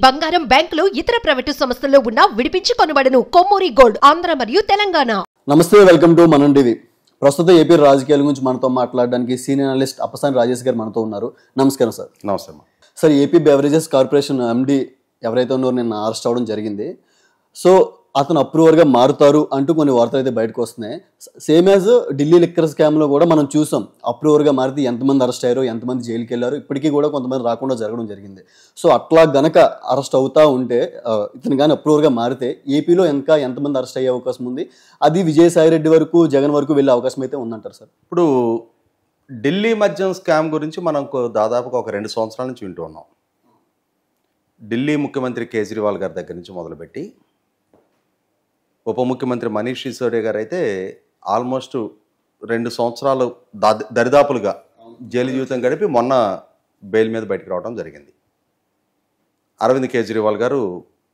బంగారం, బ్యాంకులు, ఇతర ప్రైవేటు సంస్థల్లో ఉన్న విడిపించి కొనబడును. కొమ్మూరి గోల్డ్, ఆంధ్ర మరియు తెలంగాణ. నమస్తే, వెల్కమ్ టు మనం టీవీ. ప్రస్తుతం ఏపీ రాజకీయాల గురించి మనతో మాట్లాడడానికి సీనియర్ అనలిస్ట్ అప్పసాని రాజేష్ గారు మనతో ఉన్నారు. నమస్కారం సార్. నమస్తే sir, AP beverages corporation MD ఎవరైతే ఉన్నారో నిన్న అరెస్ట్ అవ్వడం జరిగింది. సో అతను అప్రూవర్గా మారుతారు అంటూ కొన్ని వార్తలు అయితే బయటకు వస్తున్నాయి. సేమ్ యాజ్ ఢిల్లీ లిక్కర్ స్కామ్లో కూడా మనం చూసాం, అప్రూవర్గా మారితే ఎంతమంది అరెస్ట్ అయ్యారో, ఎంతమంది జైలుకి వెళ్ళారు, ఇప్పటికీ కూడా కొంతమంది రాకుండా జరగడం జరిగింది. సో అట్లా గనక అరెస్ట్ అవుతా ఉంటే, ఇతను కానీ అప్రూవర్గా మారితే ఏపీలో ఇంకా ఎంతమంది అరెస్ట్ అయ్యే అవకాశం ఉంది? అది విజయసాయి రెడ్డి వరకు, జగన్ వరకు వెళ్ళే అవకాశం అయితే ఉందంటారు సార్? ఇప్పుడు ఢిల్లీ మద్యం స్కామ్ గురించి మనం దాదాపుగా ఒక 2 సంవత్సరాల నుంచి వింటూ ఉన్నాం. ఢిల్లీ ముఖ్యమంత్రి కేజ్రీవాల్ గారి దగ్గర నుంచి మొదలుపెట్టి ఉప ముఖ్యమంత్రి మనీష్ సిసోడియా గారు అయితే ఆల్మోస్ట్ 2 సంవత్సరాలు దరిదాపులుగా జైలు జీవితం గడిపి మొన్న బెయిల్ మీద బయటకు రావడం జరిగింది. అరవింద్ కేజ్రీవాల్ గారు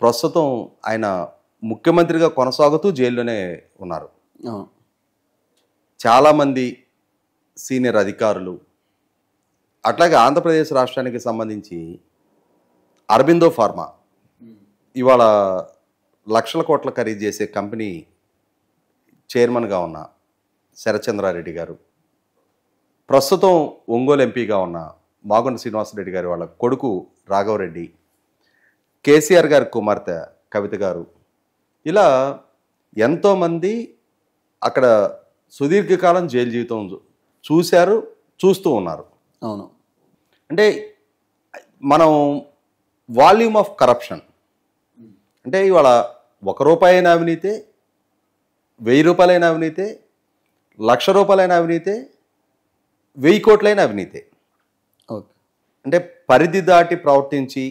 ప్రస్తుతం ఆయన ముఖ్యమంత్రిగా కొనసాగుతూ జైల్లోనే ఉన్నారు. చాలామంది సీనియర్ అధికారులు, అట్లాగే ఆంధ్రప్రదేశ్ రాష్ట్రానికి సంబంధించి అరబిందో ఫార్మా ఇవాళ లక్షల కోట్ల ఖరీదు చేసే కంపెనీ చైర్మన్గా ఉన్న శరత్చంద్రారెడ్డి గారు, ప్రస్తుతం ఒంగోలు ఎంపీగా ఉన్న మాగుంట శ్రీనివాసరెడ్డి గారి వాళ్ళ కొడుకు రాఘవరెడ్డి, కేసీఆర్ గారి కుమార్తె కవిత గారు, ఇలా ఎంతోమంది అక్కడ సుదీర్ఘకాలం జైలు జీవితం చూశారు, చూస్తూ ఉన్నారు. అవును. అంటే మనం వాల్యూమ్ ఆఫ్ కరప్షన్ అంటే ఇవాళ ₹1 అయిన అవినీతే, 1000 రూపాయలైన అవినీతే, ₹1,00,000 అవినీతే, 1000 కోట్లైన అవినీతే. ఓకే. అంటే పరిధి దాటి ప్రవర్తించి,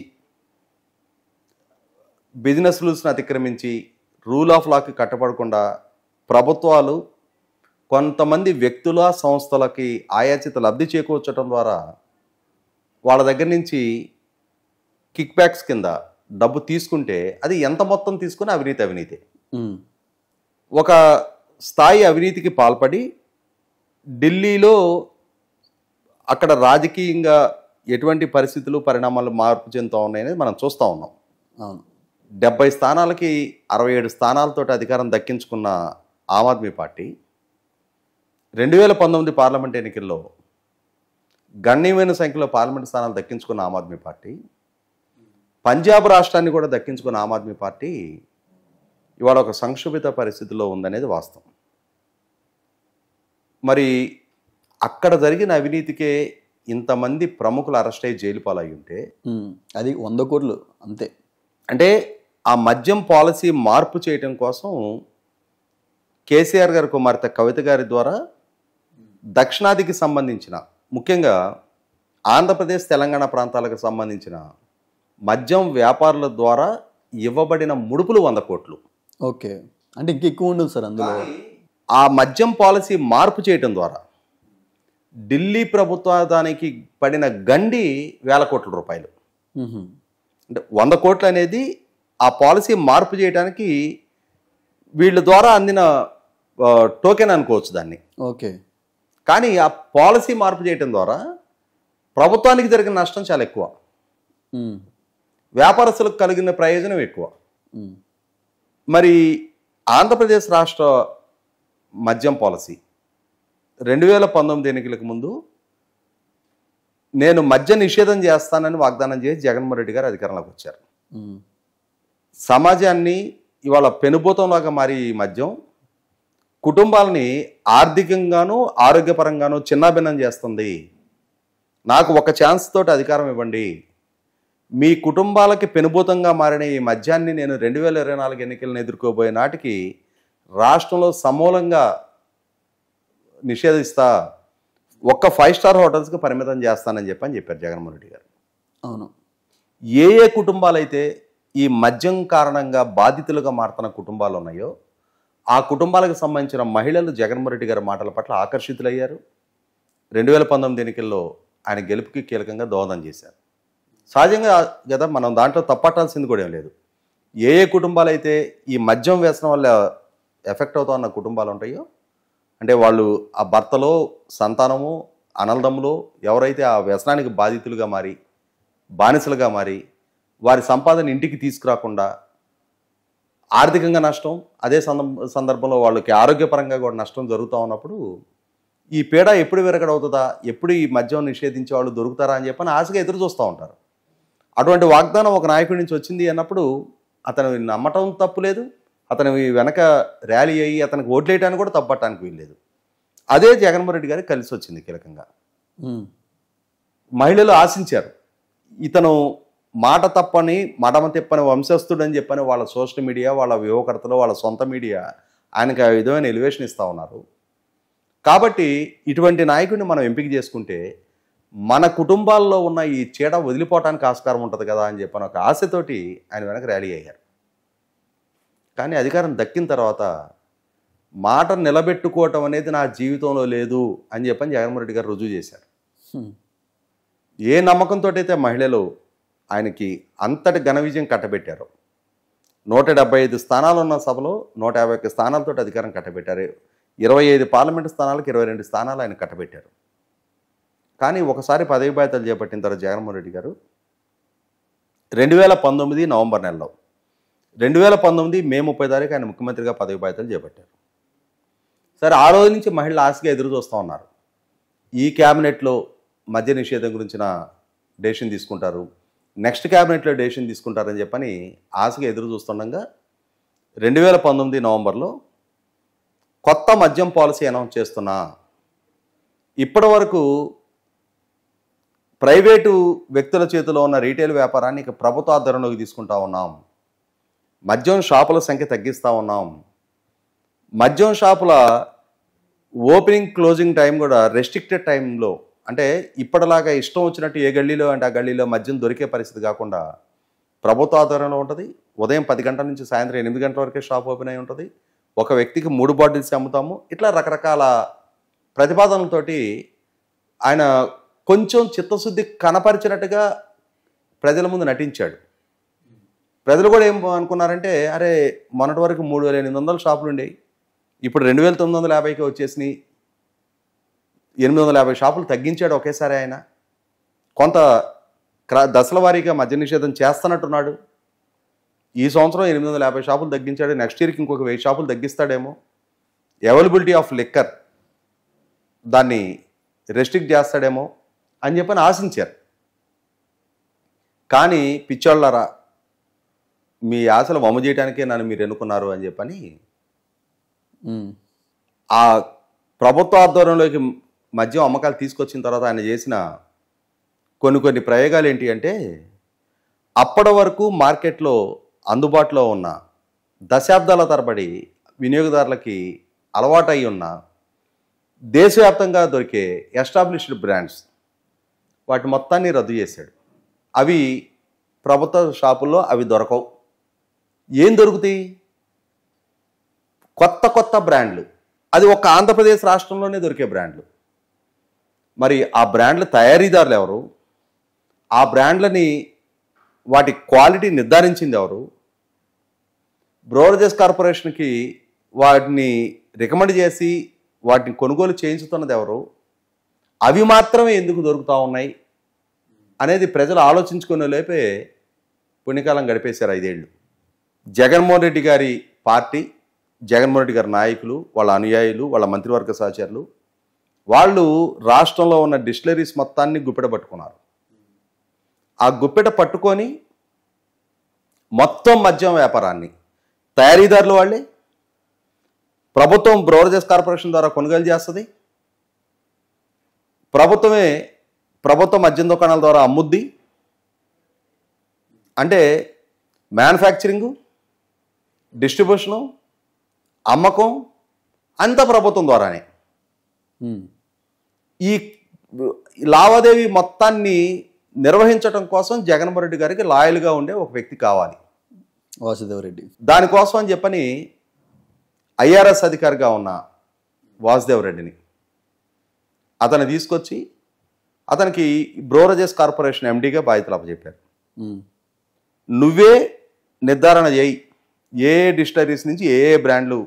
బిజినెస్ రూల్స్ని అతిక్రమించి, రూల్ ఆఫ్ లాకి కట్టబడకుండా ప్రభుత్వాలు కొంతమంది వ్యక్తుల, సంస్థలకి ఆయాచిత లబ్ధి చేకూర్చడం ద్వారా వాళ్ళ దగ్గర నుంచి కిక్ బ్యాక్స్ కింద డబ్బు తీసుకుంటే అది ఎంత మొత్తం తీసుకుని అవినీతే. ఒక స్థాయి అవినీతికి పాల్పడి ఢిల్లీలో అక్కడ రాజకీయంగా ఎటువంటి పరిస్థితులు, పరిణామాలు మార్పు చెందుతూ ఉన్నాయనేది మనం చూస్తూ ఉన్నాం. 70 స్థానాలకి 67 స్థానాలతో అధికారం దక్కించుకున్న ఆమ్ ఆద్మీ పార్టీ 2019 పార్లమెంట్ ఎన్నికల్లో గణనీయమైన సంఖ్యలో పార్లమెంట్ స్థానాలు దక్కించుకున్న ఆమ్ ఆద్మీ పార్టీ, పంజాబ్ రాష్ట్రాన్ని కూడా దక్కించుకున్న ఆమ్ ఆద్మీ పార్టీ ఇవాళ ఒక సంక్షోభిత పరిస్థితిలో ఉందనేది వాస్తవం. మరి అక్కడ జరిగిన అవినీతికే ఇంతమంది ప్రముఖులు అరెస్ట్ అయ్యి జైలు పాలయ్యి ఉంటే, అది 100 కోట్లు అంతే. అంటే ఆ మద్యం పాలసీ మార్పు చేయటం కోసం కేసీఆర్ గారి కుమార్తె కవిత గారి ద్వారా దక్షిణాదికి సంబంధించిన, ముఖ్యంగా ఆంధ్రప్రదేశ్, తెలంగాణ ప్రాంతాలకు సంబంధించిన మద్యం వ్యాపారుల ద్వారా ఇవ్వబడిన ముడుపులు 100 కోట్లు. ఓకే. అంటే ఇంక ఎక్కువ ఉండదు సార్ అందులో. ఆ మద్యం పాలసీ మార్పు చేయటం ద్వారా ఢిల్లీ ప్రభుత్వానికి పడిన గండి ₹1,000 కోట్ల. అంటే 100 కోట్లు అనేది ఆ పాలసీ మార్పు చేయడానికి వీళ్ళ ద్వారా అందిన టోకెన్ అనుకోవచ్చు దాన్ని. ఓకే. కానీ ఆ పాలసీ మార్పు చేయటం ద్వారా ప్రభుత్వానికి జరిగిన నష్టం చాలా ఎక్కువ, వ్యాపారస్తులకు కలిగిన ప్రయోజనం ఎక్కువ. మరి ఆంధ్రప్రదేశ్ రాష్ట్ర మద్యం పాలసీ 2019 ఎన్నికలకు ముందు నేను మద్య నిషేధం చేస్తానని వాగ్దానం చేసి జగన్మోహన్ రెడ్డి గారు అధికారంలోకి వచ్చారు. సమాజాన్ని ఇవాళ పెనుభూతంలాగా మారి ఈ మద్యం కుటుంబాలని ఆర్థికంగానూ ఆరోగ్యపరంగానూ చిన్నాభిన్నం చేస్తుంది. నాకు ఒక ఛాన్స్ తోటి అధికారం ఇవ్వండి, మీ కుటుంబాలకి పెనుభూతంగా మారిన ఈ మద్యాన్ని నేను 2024 ఎన్నికలను ఎదుర్కోబోయే నాటికి రాష్ట్రంలో సమూలంగా నిషేధిస్తా, ఒక్క 5 స్టార్ హోటల్స్కి పరిమితం చేస్తానని చెప్పారు జగన్మోహన్ రెడ్డి గారు. అవును. ఏ కుటుంబాలైతే ఈ మద్యం కారణంగా బాధితులుగా మారుతున్న కుటుంబాలు ఉన్నాయో ఆ కుటుంబాలకు సంబంధించిన మహిళలు జగన్మోహన్ రెడ్డి గారి మాటల పట్ల ఆకర్షితులయ్యారు. 2019 ఎన్నికల్లో ఆయన గెలుపుకి కీలకంగా దోహదం చేశారు. సహజంగా కదా, మనం దాంట్లో తప్పట్టాల్సింది కూడా ఏం లేదు. ఏ కుటుంబాలు అయితే ఈ మద్యం వ్యసనం వల్ల ఎఫెక్ట్ అవుతా ఉన్న కుటుంబాలు ఉంటాయో, అంటే వాళ్ళు ఆ భర్తలో, సంతానము, అనల్దమ్ములో ఎవరైతే ఆ వ్యసనానికి బాధితులుగా మారి, బానిసలుగా మారి వారి సంపాదన ఇంటికి తీసుకురాకుండా ఆర్థికంగా నష్టం, అదే సందర్భంలో వాళ్ళకి ఆరోగ్యపరంగా కూడా నష్టం జరుగుతూ ఉన్నప్పుడు ఈ పీడ ఎప్పుడు విరగడవుతుందా, ఎప్పుడు ఈ మద్యం నిషేధించే వాళ్ళు దొరుకుతారా అని చెప్పని ఆశగా ఎదురు చూస్తూ ఉంటారు. అటువంటి వాగ్దానం ఒక నాయకుడి నుంచి వచ్చింది అన్నప్పుడు అతను నమ్మటం తప్పు లేదు, అతను వెనక ర్యాలీ అయ్యి అతనికి ఓట్లేయడానికి కూడా తప్పట్టడానికి వీల్లేదు. అదే జగన్మోహన్ రెడ్డి గారికి కలిసి వచ్చింది కీలకంగా. మహిళలు ఆశించారు ఇతను మాట తప్పని మడమ తిప్పని వంశస్థుడని చెప్పని వాళ్ళ సోషల్ మీడియా, వాళ్ళ యువకర్తలు, వాళ్ళ సొంత మీడియా ఆయనకు ఆ విధమైన ఎలివేషన్ ఇస్తూ ఉన్నారు. కాబట్టి ఇటువంటి నాయకుడిని మనం ఎంపిక చేసుకుంటే మన కుటుంబాల్లో ఉన్న ఈ చీడ వదిలిపోవటానికి ఆస్కారం ఉంటుంది కదా అని చెప్పని ఒక ఆశతోటి ఆయన వెనక ర్యాలీ అయ్యారు. కానీ అధికారం దక్కిన తర్వాత మాట నిలబెట్టుకోవటం అనేది నా జీవితంలో లేదు అని చెప్పని జగన్మోహన్ రెడ్డి గారు రుజువు చేశారు. ఏ నమ్మకంతో అయితే మహిళలు ఆయనకి అంతటి ఘన విజయం కట్టబెట్టారు. 175 స్థానాలు ఉన్న సభలో 151 స్థానాలతో అధికారం కట్టబెట్టారు. 25 పార్లమెంటు స్థానాలకు 22 స్థానాలు ఆయన కట్టబెట్టారు. కానీ ఒకసారి పదవి బాధ్యతలు చేపట్టిన తర్వాత జగన్మోహన్ రెడ్డి గారు 2019 నవంబర్ నెలలో 2019 మే 30 తారీఖు ఆయన ముఖ్యమంత్రిగా పదవి బాధ్యతలు చేపట్టారు. సరే, ఆ రోజు నుంచి మహిళలు ఆశగా ఎదురు చూస్తూ ఉన్నారు. ఈ క్యాబినెట్లో మద్య నిషేధం గురించిన డెసిషన్ తీసుకుంటారు, నెక్స్ట్ క్యాబినెట్లో డెసిషన్ తీసుకుంటారని చెప్పని ఆశగా ఎదురు చూస్తుండగా 2019 నవంబర్లో కొత్త మద్యం పాలసీ అనౌన్స్ చేస్తున్నా, ఇప్పటి వరకు ప్రైవేటు వ్యక్తుల చేతిలో ఉన్న రీటైల్ వ్యాపారాన్ని ఇక ప్రభుత్వ ఆధ్వర్యంలోకి తీసుకుంటా ఉన్నాం, మద్యం షాపుల సంఖ్య తగ్గిస్తూ ఉన్నాం, మద్యం షాపుల ఓపెనింగ్ క్లోజింగ్ టైం కూడా రెస్ట్రిక్టెడ్ టైంలో, అంటే ఇప్పటిలాగా ఇష్టం వచ్చినట్టు ఏ గల్లీలో అంటే ఆ గల్లీలో మద్యం దొరికే పరిస్థితి కాకుండా ప్రభుత్వ ఆధ్వర్యంలో ఉంటుంది. ఉదయం 10 గంటల నుంచి సాయంత్రం 8 గంటల వరకే షాప్ ఓపెన్ అయి ఉంటుంది. ఒక వ్యక్తికి 3 బాటిల్స్ అమ్ముతాము. ఇట్లా రకరకాల ప్రతిపాదనలతోటి ఆయన కొంచెం చిత్తశుద్ధి కనపరిచినట్టుగా ప్రజల ముందు నటించాడు. ప్రజలు కూడా ఏం అనుకున్నారంటే, అరే మొన్నటి వరకు 3,800 షాపులు ఉండేవి, ఇప్పుడు 2,950కి వచ్చేసినాయి, 850 షాపులు తగ్గించాడు ఒకేసారి ఆయన. కొంత దశల వారీగా మద్య నిషేధం చేస్తున్నట్టున్నాడు. ఈ సంవత్సరం 850 షాపులు తగ్గించాడు, నెక్స్ట్ ఇయర్కి ఇంకొక 1000 షాపులు తగ్గిస్తాడేమో, అవైలబిలిటీ ఆఫ్ లిక్కర్ దాన్ని రెస్ట్రిక్ట్ చేస్తాడేమో అని చెప్పని ఆశించారు. కానీ పిచ్చోళ్ళారా, మీ ఆశలు వమ్ము చేయడానికే నన్ను మీరు ఎన్నుకున్నారు అని చెప్పని ఆ ప్రభుత్వ ఆధ్వర్యంలోకి మద్యం అమ్మకాలు తీసుకొచ్చిన తర్వాత ఆయన చేసిన కొన్ని ప్రయోగాలు ఏంటి అంటే, అప్పటి వరకు మార్కెట్లో అందుబాటులో ఉన్న దశాబ్దాల తరబడి వినియోగదారులకి అలవాటై ఉన్న దేశవ్యాప్తంగా దొరికే ఎస్టాబ్లిష్డ్ బ్రాండ్స్ వాటి మొత్తాన్ని రద్దు చేశాడు. అవి ప్రభుత్వ షాపుల్లో అవి దొరకవు. ఏం దొరుకుతాయి? కొత్త బ్రాండ్లు. అది ఒక ఆంధ్రప్రదేశ్ రాష్ట్రంలోనే దొరికే బ్రాండ్లు. మరి ఆ బ్రాండ్ల తయారీదారులు ఎవరు? ఆ బ్రాండ్లని వాటి క్వాలిటీ నిర్ధారించింది ఎవరు? బ్రూవరేజెస్ కార్పొరేషన్కి వాటిని రికమెండ్ చేసి వాటిని కొనుగోలు చేయించుతున్నది ఎవరు? అవి మాత్రమే ఎందుకు దొరుకుతూ ఉన్నాయి అనేది ప్రజలు ఆలోచించుకునే లేపే పుణ్యకాలం గడిపేశారు 5 ఏళ్ళు. జగన్మోహన్ రెడ్డి గారి పార్టీ, జగన్మోహన్ రెడ్డి గారి నాయకులు, వాళ్ళ అనుయాయులు, వాళ్ళ మంత్రివర్గ సహచరులు, వాళ్ళు రాష్ట్రంలో ఉన్న డిస్టిలరీస్ మొత్తాన్ని గుప్పెట పట్టుకున్నారు. ఆ గుప్పెట పట్టుకొని మొత్తం మద్యం వ్యాపారాన్ని తయారీదారులు వాళ్ళే, ప్రభుత్వం బ్రూవరేజెస్ కార్పొరేషన్ ద్వారా కొనుగోలు చేస్తుంది, ప్రభుత్వ మద్యం దుకాణాల ద్వారా అమ్ముద్ది. అంటే మ్యానుఫ్యాక్చరింగు, డిస్ట్రిబ్యూషను, అమ్మకం అంతా ప్రభుత్వం ద్వారానే. ఈ లావాదేవీ మొత్తాన్ని నిర్వహించడం కోసం జగన్మోహన్ రెడ్డి గారికి లాయల్గా ఉండే ఒక వ్యక్తి కావాలి, వాసుదేవరెడ్డి. దానికోసం అని చెప్పని ఐఆర్ఎస్ అధికారిగా ఉన్న వాసుదేవరెడ్డిని అతను తీసుకొచ్చి అతనికి బ్రూవరేజెస్ కార్పొరేషన్ ఎండీగా బాధ్యతలు అప్పచెప్పారు. నువ్వే నిర్ధారణ చేయి ఏ డిస్టిలరీస్ నుంచి ఏ బ్రాండ్లు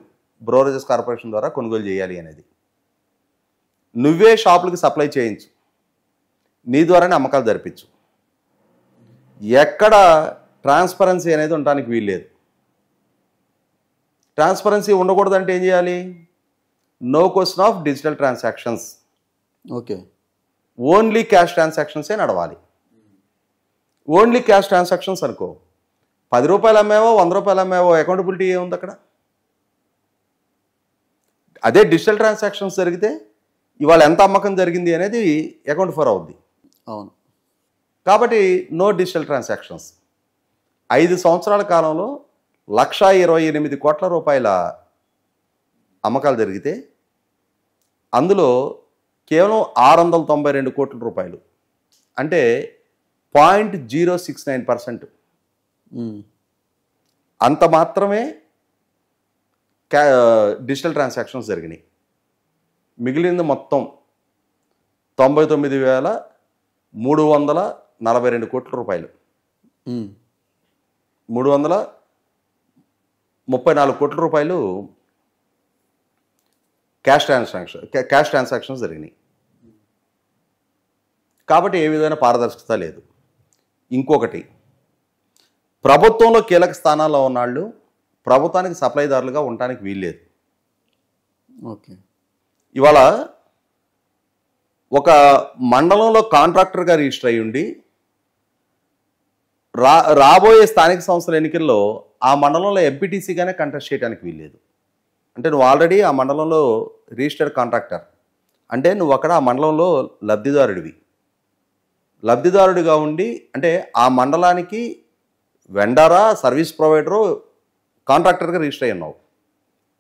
బ్రూవరేజెస్ కార్పొరేషన్ ద్వారా కొనుగోలు చేయాలి అనేది. నువ్వే షాపులకి సప్లై చేయించు, నీ ద్వారానే అమ్మకాలు జరిపించు. ఎక్కడ ట్రాన్స్పరెన్సీ అనేది ఉండడానికి వీల్లేదు. ట్రాన్స్పరెన్సీ ఉండకూడదంటే ఏం చేయాలి? No question of digital transactions, okay, only cash ట్రాన్సాక్షన్సే నడవాలి. ఓన్లీ క్యాష్ ట్రాన్సాక్షన్స్ అనుకో, 10 రూపాయలు అమ్మేవో 100 రూపాయలు అమ్మేవో అకౌంటబిలిటీ ఏముంది అక్కడ? అదే డిజిటల్ ట్రాన్సాక్షన్స్ జరిగితే ఇవాళ ఎంత అమ్మకం జరిగింది అనేది అకౌంట్ ఫర్ అవుద్ది. అవును. కాబట్టి నో డిజిటల్ ట్రాన్సాక్షన్స్. 5 సంవత్సరాల కాలంలో 1,28 కోట్ల రూపాయల అమ్మకాలు జరిగితే అందులో కేవలం 692 కోట్ల రూపాయలు, అంటే 0.069%, అంత మాత్రమే డిజిటల్ ట్రాన్సాక్షన్స్ జరిగినాయి. మిగిలింది మొత్తం 99,342 కోట్ల రూపాయలు, 334 కోట్ల రూపాయలు క్యాష్ ట్రాన్సాక్షన్స్ జరిగినాయి. కాబట్టి ఏ విధమైన పారదర్శకత లేదు. ఇంకొకటి, ప్రభుత్వంలో కీలక స్థానాల్లో ఉన్నాళ్ళు ప్రభుత్వానికి సప్లైదారులుగా ఉండటానికి వీల్లేదు. ఓకే. ఇవాళ ఒక మండలంలో కాంట్రాక్టర్గా రిజిస్టర్ అయ్యి ఉండి రాబోయే స్థానిక సంస్థల ఎన్నికల్లో ఆ మండలంలో ఎంపీటీసీగానే కంటెస్ట్ చేయడానికి వీల్లేదు. అంటే నువ్వు ఆల్రెడీ ఆ మండలంలో రిజిస్టర్డ్ కాంట్రాక్టర్, అంటే నువ్వు అక్కడ ఆ మండలంలో లబ్ధిదారుడిగా ఉండి, అంటే ఆ మండలానికి వెండరా, సర్వీస్ ప్రొవైడరు, కాంట్రాక్టర్గా రిజిస్టర్ అయ్యి ఉన్నావు.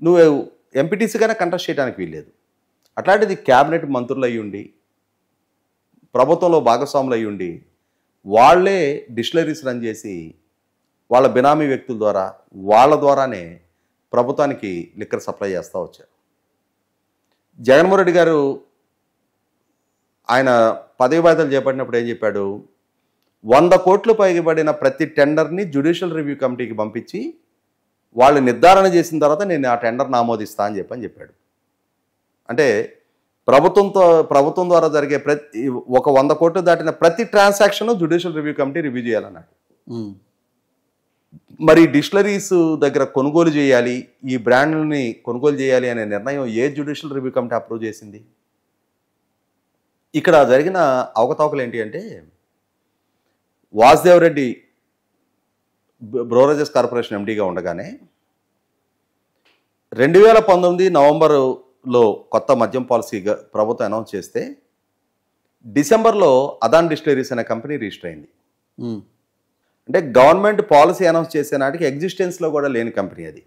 నువ్వు ఎంపీటీసీగానే కంటెస్ట్ చేయడానికి వీల్లేదు. అట్లాంటిది క్యాబినెట్ మంత్రులు అయ్యి ఉండి, ప్రభుత్వంలో భాగస్వాములు అయ్యి ఉండి, వాళ్ళే డిస్టిలరీస్ రన్ చేసి వాళ్ళ బినామీ వ్యక్తుల ద్వారా వాళ్ళ ద్వారానే ప్రభుత్వానికి లిక్కర్ సప్లై చేస్తూ వచ్చారు. జగన్మోహన్ రెడ్డి గారు ఆయన పదవి బాధ్యతలు చేపట్టినప్పుడు ఏం చెప్పాడు? 100 కోట్లు పైబడిన ప్రతి టెండర్ని జ్యుడిషియల్ రివ్యూ కమిటీకి పంపించి వాళ్ళు నిర్ధారణ చేసిన తర్వాత నేను ఆ టెండర్ని ఆమోదిస్తా అని చెప్పాడు. అంటే ప్రభుత్వం ద్వారా జరిగే ఒక 100 కోట్లు దాటిన ప్రతి transaction judicial review committee review చేయాలన్నాడు. మరి డిస్టిలరీస్ దగ్గర కొనుగోలు చేయాలి, ఈ బ్రాండ్లని కొనుగోలు చేయాలి అనే నిర్ణయం ఏ జ్యుడిషియల్ రివ్యూ కమిటీ అప్రూవ్ చేసింది? ఇక్కడ జరిగిన అవకతవకలు ఏంటి అంటే, వాసుదేవ్ రెడ్డి బ్రోరేజెస్ కార్పొరేషన్ ఎండీగా ఉండగానే 2019 నవంబరులో కొత్త మద్యం పాలసీగా ప్రభుత్వం అనౌన్స్ చేస్తే డిసెంబర్లో అదాన్ డిస్టిలరీస్ అనే కంపెనీ రిజిస్టర్ అయింది. అంటే గవర్నమెంట్ పాలసీ అనౌన్స్ చేసే నాటికి ఎగ్జిస్టెన్స్లో కూడా లేని కంపెనీ అది.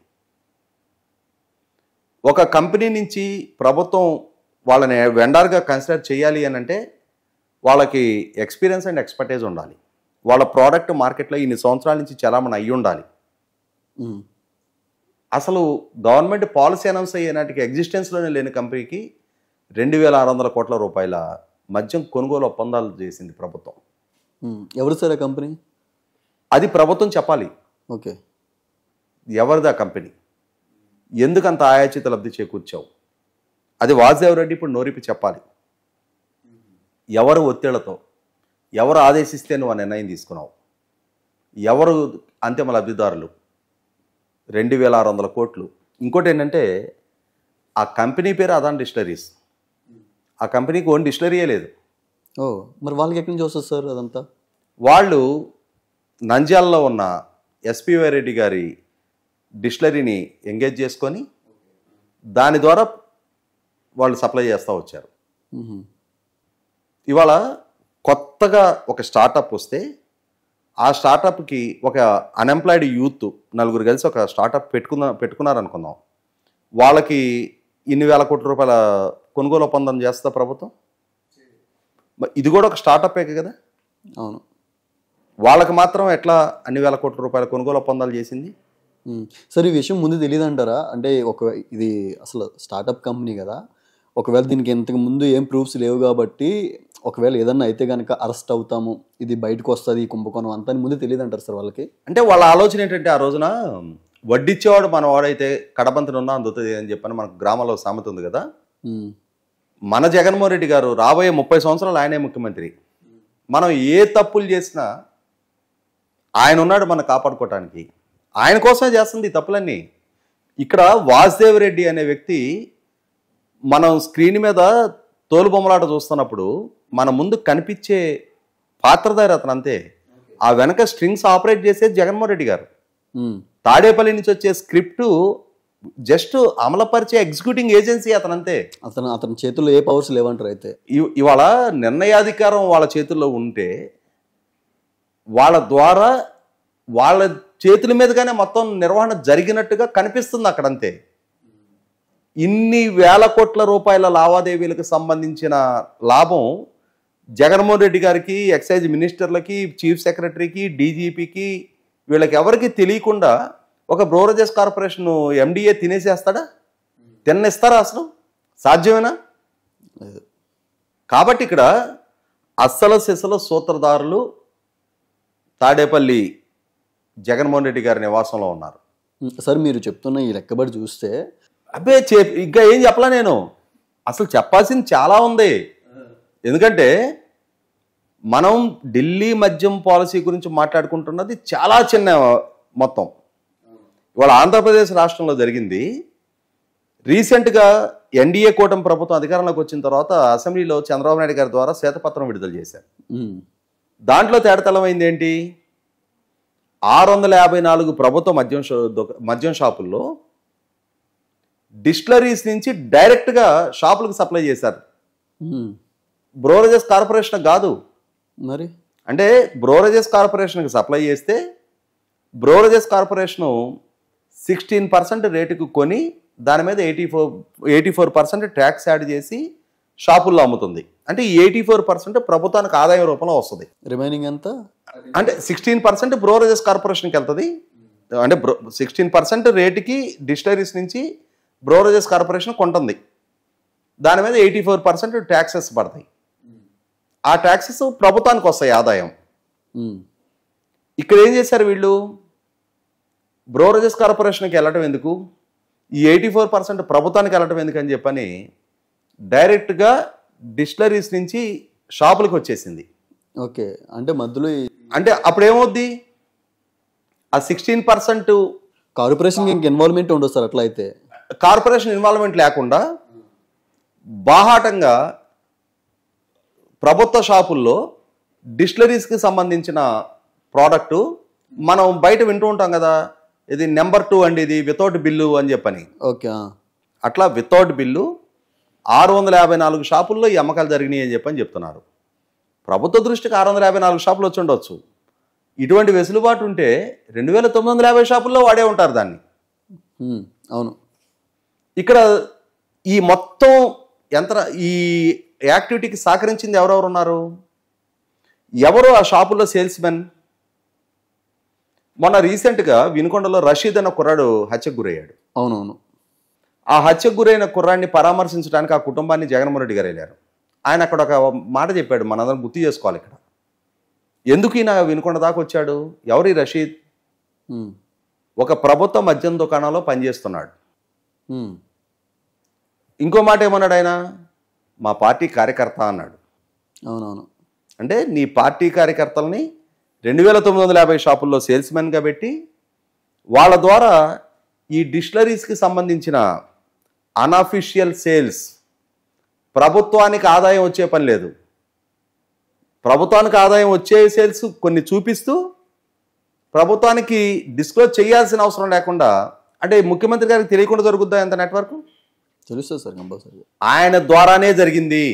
ఒక కంపెనీ నుంచి ప్రభుత్వం వాళ్ళని వెండర్గా కన్సిడర్ చేయాలి అని అంటే వాళ్ళకి ఎక్స్పీరియన్స్ అండ్ ఎక్స్పర్టైజ్ ఉండాలి. వాళ్ళ ప్రోడక్ట్ మార్కెట్లో ఇన్ని సంవత్సరాల నుంచి చలామణి అయ్యి ఉండాలి. అసలు గవర్నమెంట్ పాలసీ అనౌన్స్ అయ్యే నాటికి ఎగ్జిస్టెన్స్లోనే లేని కంపెనీకి 2,600 కోట్ల రూపాయల మద్యం కొనుగోలు ఒప్పందాలు చేసింది ప్రభుత్వం. ఎవరు సార్ ఆ కంపెనీ? అది ప్రభుత్వం చెప్పాలి. ఓకే, ఎవరిదా కంపెనీ, ఎందుకంత ఆయాచిత లబ్ధి చేకూర్చావు, అది వాసుదేవ్ రెడ్డి ఇప్పుడు నోరిపి చెప్పాలి. ఎవరు ఒత్తిళ్లతో, ఎవరు ఆదేశిస్తే నువ్వు ఆ నిర్ణయం తీసుకున్నావు, ఎవరు అంతిమ లబ్ధిదారులు, 2,600 కోట్లు. ఇంకోటి ఏంటంటే ఆ కంపెనీ పేరు అదాన్ డిస్టిలరీస్, ఆ కంపెనీకి ఓన్ డిస్టిలరీయే లేదు. మరి వాళ్ళకి ఎక్కడి నుంచి వస్తుంది సార్ అదంతా? వాళ్ళు నంద్యాలలో ఉన్న ఎస్పీవై రెడ్డి గారి డిస్టిలరీని ఎంగేజ్ చేసుకొని దాని ద్వారా వాళ్ళు సప్లై చేస్తూ వచ్చారు. ఇవాళ కొత్తగా ఒక స్టార్టప్ వస్తే ఆ స్టార్టప్కి ఒక అన్ఎంప్లాయిడ్ యూత్ 4 కలిసి ఒక స్టార్టప్ పెట్టుకున్నారనుకుందాం, వాళ్ళకి ఇన్ని వేల కోట్ల రూపాయల కొనుగోలు ఒప్పందం చేస్తా ప్రభుత్వం? ఇది కూడా ఒక స్టార్టప్పే కదా. అవును. వాళ్ళకి మాత్రం ఎట్లా అన్ని వేల కోట్ల రూపాయల కొనుగోలు ఒప్పందాలు చేసింది? సార్ ఈ విషయం ముందు తెలియదు అంటారా? అంటే ఇది అసలు స్టార్టప్ కంపెనీ కదా, ఒకవేళ దీనికి ఇంతకు ముందు ఏం ప్రూఫ్స్ లేవు కాబట్టి ఒకవేళ ఏదన్నా అయితే కనుక అరెస్ట్ అవుతాము, ఇది బయటకు వస్తుంది ఈ కుంభకోణం అంతా ముందు తెలియదు అంటారు సార్ వాళ్ళకి? అంటే వాళ్ళ ఆలోచన ఏంటంటే ఆ రోజున వడ్డిచ్చేవాడు మన వాడైతే కడబంతను ఉన్నా అందుతుంది అని చెప్పని మనకు గ్రామంలో సామెత ఉంది కదా. మన జగన్మోహన్ రెడ్డి గారు రాబోయే 30 సంవత్సరాలు ఆయనే ముఖ్యమంత్రి. మనం ఏ తప్పులు చేసినా ఆయన ఉన్నాడు మనం కాపాడుకోవటానికి, ఆయన కోసమే చేస్తుంది ఈ తప్పులన్నీ. ఇక్కడ వాసుదేవ్ రెడ్డి అనే వ్యక్తి మనం స్క్రీన్ మీద తోలుబొమ్మలాట చూస్తున్నప్పుడు మన ముందు కనిపించే పాత్రధారి అతను అంతే. ఆ వెనక స్ట్రింగ్స్ ఆపరేట్ చేసేది జగన్మోహన్ రెడ్డి గారు. తాడేపల్లి నుంచి వచ్చే స్క్రిప్టు జస్ట్ అమలుపరిచే ఎగ్జిక్యూటింగ్ ఏజెన్సీ అతను అంతే. అతని చేతుల్లో ఏ పవర్స్ లేవంటారు అయితే? ఇవాళ నిర్ణయాధికారం వాళ్ళ చేతుల్లో ఉంటే వాళ్ళ ద్వారా వాళ్ళ చేతుల మీదుగానే మొత్తం నిర్వహణ జరిగినట్టుగా కనిపిస్తుంది అక్కడంతే. ఇన్ని వేల కోట్ల రూపాయల లావాదేవీలకు సంబంధించిన లాభం జగన్మోహన్ రెడ్డి గారికి, ఎక్సైజ్ మినిస్టర్లకి, చీఫ్ సెక్రటరీకి, డీజీపీకి, వీళ్ళకి ఎవరికి తెలియకుండా ఒక బ్రోరేజెస్ కార్పొరేషన్ ఎండిఏ తినేసేస్తాడా? తిన్నిస్తారా? అసలు సాధ్యమేనా? కాబట్టి ఇక్కడ అస్సలు సిసలు సూత్రధారులు తాడేపల్లి జగన్మోహన్ రెడ్డి గారి నివాసంలో ఉన్నారు. సార్ మీరు చెప్తున్న ఈ లెక్కబడి చూస్తే అబ్బే ఇంకా ఏం చెప్పలా నేను. అసలు చెప్పాల్సింది చాలా ఉంది. ఎందుకంటే మనం ఢిల్లీ మద్యం పాలసీ గురించి మాట్లాడుకుంటున్నది చాలా చిన్న మొత్తం. ఇవాళ ఆంధ్రప్రదేశ్ రాష్ట్రంలో జరిగింది. రీసెంట్గా ఎన్డీఏ కూటమి ప్రభుత్వం అధికారంలోకి వచ్చిన తర్వాత అసెంబ్లీలో చంద్రబాబు నాయుడు గారి ద్వారా శ్వేతపత్రం విడుదల చేశారు. దాంట్లో తేడతలమైంది ఏంటి? 654 ప్రభుత్వ మద్యం షాపుల్లో డిస్టిలరీస్ నుంచి డైరెక్ట్గా షాపులకు సప్లై చేశారు. బ్రోరేజెస్ కార్పొరేషన్ కాదు. మరి అంటే బ్రోరేజెస్ కార్పొరేషన్కి సప్లై చేస్తే బ్రోరేజెస్ కార్పొరేషను 16% రేటుకు కొని దాని మీద 84% ట్యాక్స్ యాడ్ చేసి షాపుల్లో అమ్ముతుంది. అంటే ఈ 84% ప్రభుత్వానికి ఆదాయం రూపంలో వస్తుంది. రిమైనింగ్ ఎంత అంటే 16% బ్రోరేజెస్ కార్పొరేషన్కి వెళ్తుంది. అంటే 16% రేటుకి డిస్టిలరీస్ నుంచి బ్రోరేజెస్ కార్పొరేషన్ కొంటుంది. దాని మీద 84% ట్యాక్సెస్ పడతాయి. ఆ ట్యాక్సెస్ ప్రభుత్వానికి వస్తాయి ఆదాయం. ఇక్కడ ఏం చేశారు వీళ్ళు? బ్రోరేజెస్ కార్పొరేషన్కి వెళ్ళటం ఎందుకు, ఈ 84% ప్రభుత్వానికి వెళ్ళటం ఎందుకు అని చెప్పని డైరెక్ట్గా డిస్టిలరీస్ నుంచి షాపులకు వచ్చేసింది. ఓకే, అంటే మధ్యలో అంటే అప్పుడు ఏమవుద్ది? ఆ 16% కార్పొరేషన్ ఇంక ఇన్వాల్వ్మెంట్ ఉండదు సార్. అట్లా అయితే కార్పొరేషన్ ఇన్వాల్వ్మెంట్ లేకుండా బాహాటంగా ప్రభుత్వ షాపుల్లో డిస్టిలరీస్కి సంబంధించిన ప్రోడక్టు మనం బయట వింటూ ఉంటాం కదా, ఇది నెంబర్ 2 అండి, ఇది వితౌట్ బిల్లు అని చెప్పని. ఓకే, అట్లా వితౌట్ బిల్లు 654 షాపుల్లో ఈ అమ్మకాలు జరిగినాయి అని చెప్పని చెప్తున్నారు. ప్రభుత్వ దృష్టికి 654 షాపులు వచ్చి ఉండవచ్చు. ఇటువంటి వెసులుబాటు ఉంటే 2950 షాపుల్లో వాడే ఉంటారు దాన్ని. అవును. ఇక్కడ ఈ మొత్తం ఈ యాక్టివిటీకి సహకరించింది ఎవరెవరు ఉన్నారు? ఎవరు ఆ షాపుల్లో సేల్స్ మెన్? మొన్న రీసెంట్గా వినుకొండలో రషీద్ అన్న కుర్రాడు హత్యకు గురయ్యాడు. అవునవును. ఆ హత్యకు గురైన కుర్రాడిని పరామర్శించడానికి ఆ కుటుంబాన్ని జగన్మోహన్ రెడ్డి గారు వెళ్ళారు. ఆయన అక్కడ ఒక మాట చెప్పాడు, మనందరం గుర్తు చేసుకోవాలి. ఇక్కడ ఎందుకు ఈయన వినుకొండ దాకా వచ్చాడు? ఎవరి రషీద్? ఒక ప్రభుత్వ మద్యం దుకాణంలో పనిచేస్తున్నాడు. ఇంకో మాట ఏమన్నాడు ఆయన? మా పార్టీ కార్యకర్త అన్నాడు. అవునవును. అంటే నీ పార్టీ కార్యకర్తల్ని 2950 షాపుల్లో సేల్స్మెన్గా పెట్టి వాళ్ళ ద్వారా ఈ డిస్టిలరీస్కి సంబంధించిన అన్అఫీషియల్ సేల్స్, ప్రభుత్వానికి ఆదాయం వచ్చే పని లేదు, ప్రభుత్వానికి ఆదాయం వచ్చే సేల్స్ కొన్ని చూపిస్తూ ప్రభుత్వానికి డిస్క్లోజ్ చేయాల్సిన అవసరం లేకుండా, అంటే ముఖ్యమంత్రి గారికి తెలియకుండా జరుగుద్దా ఎంత నెట్వర్క్? తెలుస్తుంది సార్ కంపల్సరీ. ఆయన ద్వారానే జరిగింది.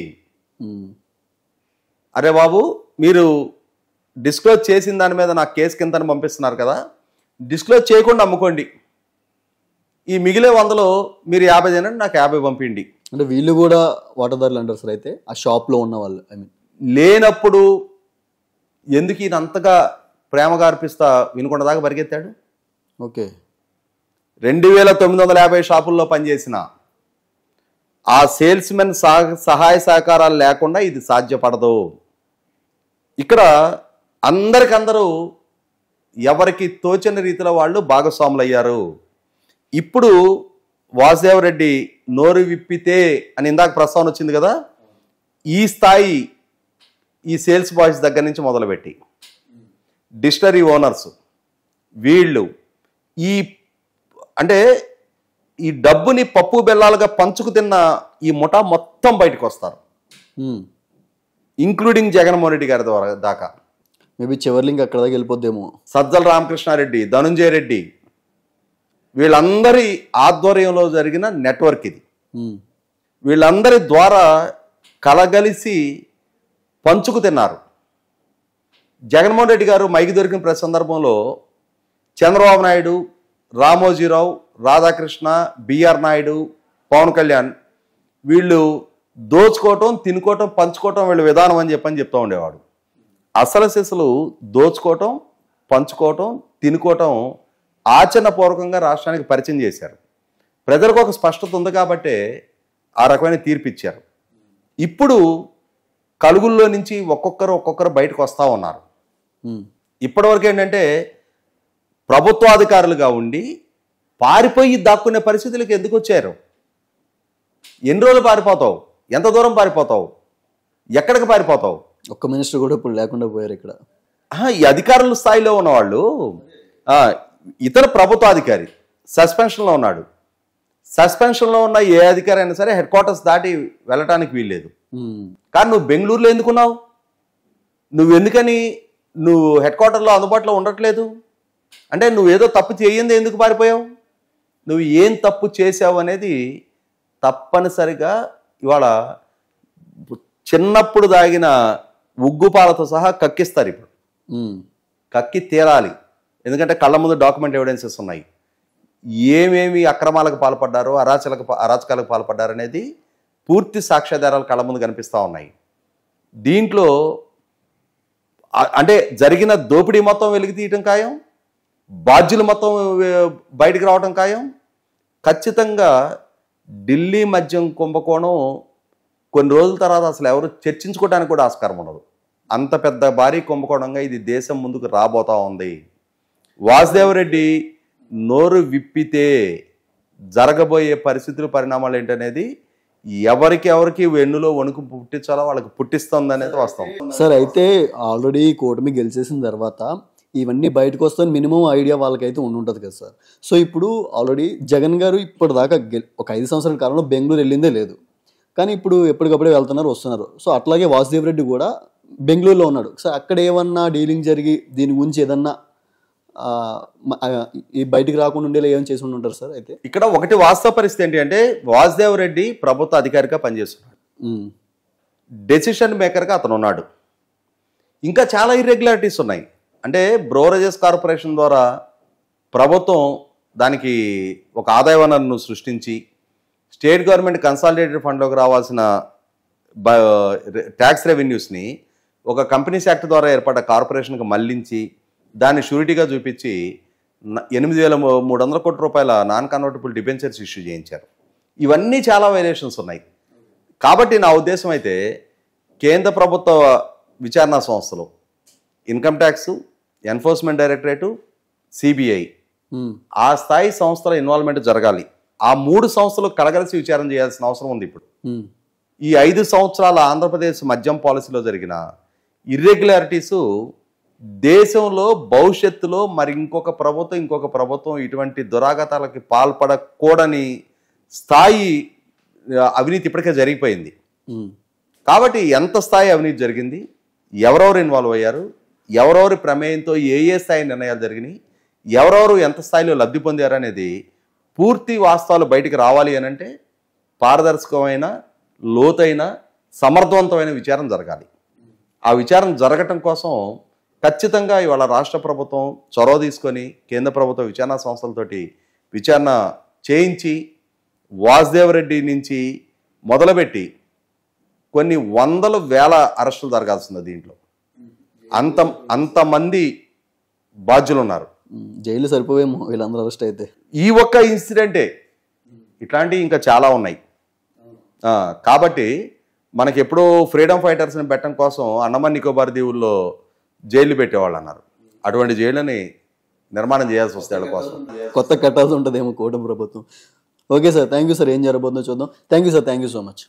అరే బాబు, మీరు డిస్క్లోజ్ చేసిన దాని మీద నాకు కేసు కింద పంపిస్తున్నారు కదా, డిస్క్లోజ్ చేయకుండా అమ్ముకోండి, ఈ మిగిలే 100లో మీరు 50 తినండి, నాకు 50 పంపిండి. అంటే వీళ్ళు కూడా వాటాదారులు అంటారు సార్. అయితే ఆ షాప్లో ఉన్న వాళ్ళు లేనప్పుడు ఎందుకు ఈయన అంతగా ప్రేమగా అర్పిస్తా వినుకొండ దాకా పరిగెత్తాడు? ఓకే, 2950 షాపుల్లో పనిచేసిన ఆ సేల్స్మెన్ సహాయ సహకారాలు లేకుండా ఇది సాధ్యపడదు. ఇక్కడ అందరికందరూ ఎవరికి తోచని రీతిలో వాళ్ళు భాగస్వాములు అయ్యారు. ఇప్పుడు వాసుదేవ్ రెడ్డి నోరు విప్పితే అని ఇందాక ప్రస్తావన వచ్చింది కదా, ఈ స్థాయి ఈ సేల్స్ బాయ్స్ దగ్గర నుంచి మొదలుపెట్టి డిస్టరీ ఓనర్స్, వీళ్ళు ఈ అంటే ఈ డబ్బుని పప్పు బెల్లాలుగా పంచుకు తిన్న ఈ ముఠా మొత్తం బయటకు వస్తారు, ఇంక్లూడింగ్ జగన్మోహన్ రెడ్డి గారి ద్వారా దాకా. మేబీ చివరి ఇంకా అక్కడ దాకా వెళ్ళిపోద్దేమో. సజ్జల రామకృష్ణారెడ్డి, ధనుంజయ రెడ్డి, వీళ్ళందరి ఆధ్వర్యంలో జరిగిన నెట్వర్క్ ఇది. వీళ్ళందరి ద్వారా కలగలిసి పంచుకు తిన్నారు. జగన్మోహన్ రెడ్డి గారు మైకి దొరికిన ప్రతి సందర్భంలో చంద్రబాబు నాయుడు, రామోజీరావు, రాధాకృష్ణ, బిఆర్ నాయుడు, పవన్ కళ్యాణ్ వీళ్ళు దోచుకోవటం, తినుకోవటం, పంచుకోవటం వీళ్ళ విధానం అని చెప్తూ ఉండేవాడు. అసలు సిసలు దోచుకోవటం, పంచుకోవటం, తినుకోవటం ఆచరణపూర్వకంగా రాష్ట్రానికి పరిచయం చేశారు. ప్రజలకు ఒక స్పష్టత ఉంది కాబట్టే ఆ రకమైన తీర్పు ఇచ్చారు. ఇప్పుడు కలుగుల్లో నుంచి ఒక్కొక్కరు బయటకు వస్తూ ఉన్నారు. ఇప్పటివరకు ఏంటంటే ప్రభుత్వాధికారులుగా ఉండి పారిపోయి దాక్కునే పరిస్థితులకు ఎందుకు వచ్చారు? ఎన్ని రోజులు పారిపోతావు? ఎంత దూరం పారిపోతావు? ఎక్కడికి పారిపోతావు? ఒక్క మినిస్టర్ కూడా ఇప్పుడు లేకుండా పోయారు ఇక్కడ. ఈ అధికారుల స్థాయిలో ఉన్నవాళ్ళు, ఇతర ప్రభుత్వాధికారి సస్పెన్షన్లో ఉన్నాడు. సస్పెన్షన్లో ఉన్న ఏ అధికారి అయినా సరే హెడ్ క్వార్టర్స్ దాటి వెళ్ళటానికి వీల్లేదు. కానీ నువ్వు బెంగళూరులో ఎందుకున్నావు? ఎందుకని హెడ్ క్వార్టర్లో అందుబాటులో ఉండట్లేదు? అంటే నువ్వేదో తప్పు చేయంది ఎందుకు పారిపోయావు? నువ్వు ఏం తప్పు చేసావు అనేది తప్పనిసరిగా ఇవాళ చిన్నప్పుడు దాగిన ఉగ్గుపాలతో సహా కక్కిస్తారు. ఇప్పుడు కక్కి తీరాలి. ఎందుకంటే కళ్ళ ముందు డాక్యుమెంట్ ఎవిడెన్సెస్ ఉన్నాయి. ఏమేమి అక్రమాలకు పాల్పడ్డారో, అరాచకాలకు పాల్పడ్డారు అనేది పూర్తి సాక్ష్యాధారాలు కళ్ళ ముందు కనిపిస్తూ ఉన్నాయి. దీంట్లో అంటే జరిగిన దోపిడీ మొత్తం వెలికి తీయటం ఖాయం, బాధ్యులు మొత్తం బయటికి రావటం ఖాయం. ఖచ్చితంగా ఢిల్లీ మద్యం కుంభకోణం కొన్ని రోజుల తర్వాత అసలు ఎవరు చర్చించుకోవడానికి కూడా ఆస్కారం ఉండదు. అంత పెద్ద భారీ కుంభకోణంగా ఇది దేశం ముందుకు రాబోతా ఉంది. వాసుదేవరెడ్డి నోరు విప్పితే జరగబోయే పరిస్థితులు, పరిణామాలు ఏంటనేది ఎవరికి వెన్నులో వణుకు పుట్టించాలో వాళ్ళకి పుట్టిస్తుంది అనేది వాస్తవం. సార్, అయితే ఆల్రెడీ కూటమి గెలిచేసిన తర్వాత ఇవన్నీ బయటకు వస్తాయని మినిమం ఐడియా వాళ్ళకైతే ఉండుంటుంది కదా సార్. సో ఇప్పుడు ఆల్రెడీ జగన్ గారు ఇప్పటిదాకా ఒక 5 సంవత్సరాల కాలంలో బెంగళూరు వెళ్ళిందే లేదు, కానీ ఇప్పుడు ఎప్పటికప్పుడే వెళ్తున్నారు, వస్తున్నారు. సో అట్లాగే వాసుదేవ్ రెడ్డి కూడా బెంగళూరులో ఉన్నాడు. సో అక్కడ ఏమన్నా డీలింగ్ జరిగి దీని గురించి ఏదన్నా ఈ బయటికి రాకుండా ఉండేలా ఏం చేసి ఉంటారు సార్? అయితే ఇక్కడ ఒకటి వాస్తవ పరిస్థితి ఏంటి అంటే వాసుదేవ్ రెడ్డి ప్రభుత్వ అధికారిగా పనిచేస్తున్నాడు, డెసిషన్ మేకర్గా అతను ఉన్నాడు. ఇంకా చాలా ఇర్రెగ్యులారిటీస్ ఉన్నాయి. అంటే బ్రోరేజెస్ కార్పొరేషన్ ద్వారా ప్రభుత్వం దానికి ఒక ఆదాయ వనరును సృష్టించి స్టేట్ గవర్నమెంట్ కన్సాలిడేటెడ్ ఫండ్లోకి రావాల్సిన ట్యాక్స్ రెవెన్యూస్ని ఒక కంపెనీస్ యాక్ట్ ద్వారా ఏర్పడ్డ కార్పొరేషన్కి మళ్లించి దాన్ని షూరిటీగా చూపించి 8,300 కోట్ల రూపాయల నాన్ కన్వర్టబుల్ డిబెంచర్స్ ఇష్యూ చేయించారు. ఇవన్నీ చాలా వైలేషన్స్ ఉన్నాయి. కాబట్టి నా ఉద్దేశం అయితే కేంద్ర ప్రభుత్వ విచారణా సంస్థలు, income tax, enforcement directorate, CBI, ఆ స్థాయి సంస్థల ఇన్వాల్వ్మెంట్ జరగాలి. ఆ 3 సంస్థలు కలగలిసి విచారణ చేయాల్సిన అవసరం ఉంది. ఇప్పుడు ఈ 5 సంవత్సరాల ఆంధ్రప్రదేశ్ మద్యం పాలసీలో జరిగిన ఇర్రెగ్యులారిటీసు దేశంలో భవిష్యత్తులో మరి ఇంకొక ప్రభుత్వం ఇటువంటి దురాఘాతాలకి పాల్పడకూడని స్థాయి అవినీతి ఇప్పటికే జరిగిపోయింది. కాబట్టి ఎంత స్థాయి అవినీతి జరిగింది, ఎవరెవరు ఇన్వాల్వ్ అయ్యారు, ఎవరెవరి ప్రమేయంతో ఏ స్థాయి నిర్ణయాలు జరిగినాయి, ఎవరెవరు ఎంత స్థాయిలో లబ్ధి పొందారు అనేది పూర్తి వాస్తవాలు బయటికి రావాలి అని అంటే పారదర్శకమైన, లోతైన, సమర్థవంతమైన విచారణ జరగాలి. ఆ విచారణ జరగటం కోసం ఖచ్చితంగా ఇవాళ రాష్ట్ర ప్రభుత్వం చొరవ తీసుకొని కేంద్ర ప్రభుత్వ విచారణ సంస్థలతోటి విచారణ చేయించి వాసుదేవ్ రెడ్డి నుంచి మొదలుపెట్టి కొన్ని వందల వేల అరెస్టులు జరగాల్సింది. దీంట్లో అంతమంది బాధ్యులు ఉన్నారు. జైలు సరిపోవేమో వీళ్ళందరూ అరెస్ట్ అయితే. ఈ ఒక్క ఇన్సిడెంటే, ఇట్లాంటివి ఇంకా చాలా ఉన్నాయి. కాబట్టి మనకి ఎప్పుడో ఫ్రీడమ్ ఫైటర్స్ని పెట్టడం కోసం అండమాన్ నికోబార్ దీవుల్లో జైలు పెట్టేవాళ్ళు అన్నారు. అటువంటి జైలుని నిర్మాణం చేయాల్సి వస్తే వాళ్ళ కోసం కొత్త కట్టాల్సి ఉంటుందేమో కూటమి ప్రభుత్వం. Okay sir, thank you sir. ఏం జరగబోతుందో చూద్దాం. Thank you sir, thank you so much.